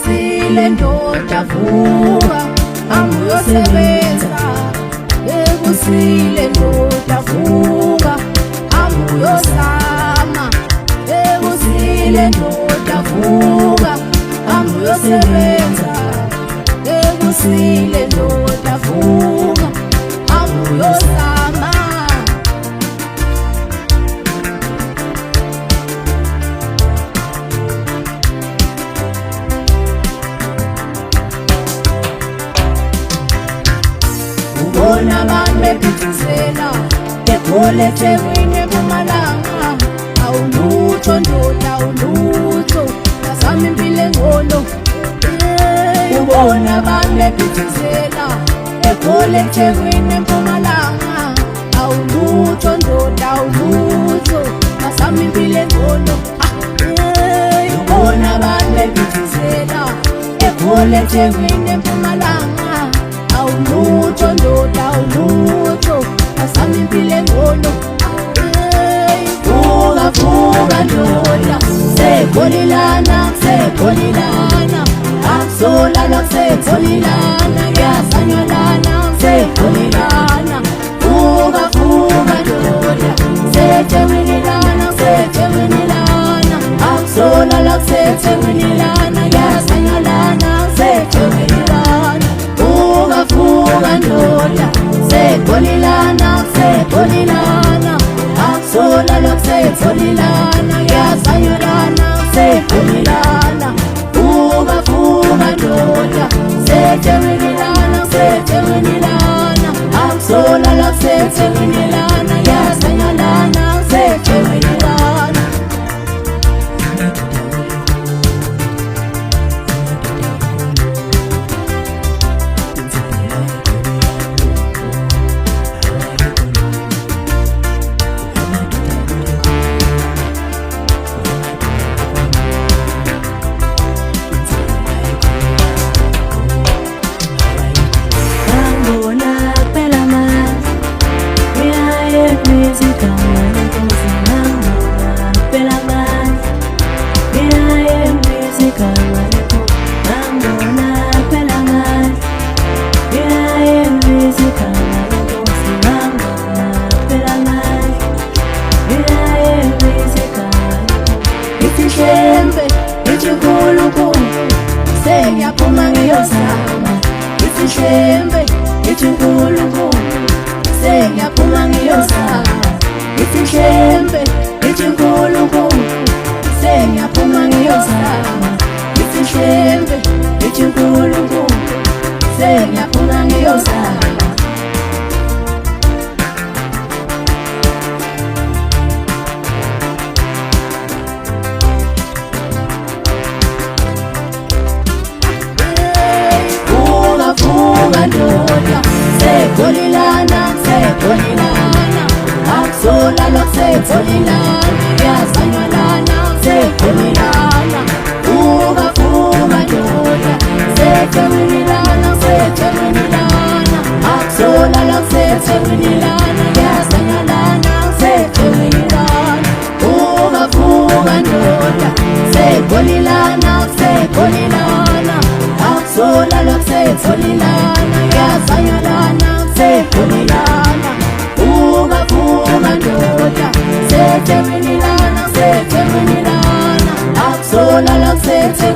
Ekusile ndoda vuka hamba uyosebenza. Ekusile ndoda vuka hamba uyozama. Ekusile ndoda vuka hamba uyosebenza. Ekusile ndoda vuka hamba uyozama. Ubona abantu bephithizela eGoli eThekwini eMpumalanga. Awulutho ndoda awulutho yazama impilo engcono. Ubona abantu bephithizela eGoli eThekwini eMpumalanga. Awulutho ndoda awulutho yazama impilo engcono. Ubona abantu bephithizela eGoli eThekwini eMpumalanga. Awulutho ndoda awulutho yazama impilo engcono. Vuka vuka ndoda seGoli lana seGoli lana. Akusolala kuseGoli lana kuyazanywa lana seGoli lana. Vuka vuka ndoda seThekwini lana seThekwini lana. Akusolala kuseThekwini lana kuyazanywa lana seThekwini lana. Vuka vuka ndoda seGoli lana seGoli lana. Akusolala kuseGoli lana kuyazanywa lana seGoli lana. Vuka vuka ndoda seThekwini lana seThekwini lana. Akusolala kuseThekwini lana kuyazanywa lana seThekwini lana. Sengiyaphuma ngiyozama. Isishembe ithi uNkulunkulu sengiyaphuma ngiyozama. Isishembe ithi uNkulunkulu sengiyaphuma ngiyozama. Isishembe ithi uNkulunkulu sengiyaphuma ngiyozama. Ndoda seGoli lana seGoli lana. Akusolala kuseGoli lana kuyazanywa lana seGoli lana. Vuka vuka ndoda seThekwini lana seThekwini lana. Akusolala kuseThekwini lana kuyazanywa lana seThekwini lana. Vuka vuka ndoda seGoli lana seGoli lana. Akusolala kuseGoli lana kuyazanywa lana seGoli lana. Vuka vuka ndoda seThekwini lana seThekwini lana. Akusolala kuseThekwini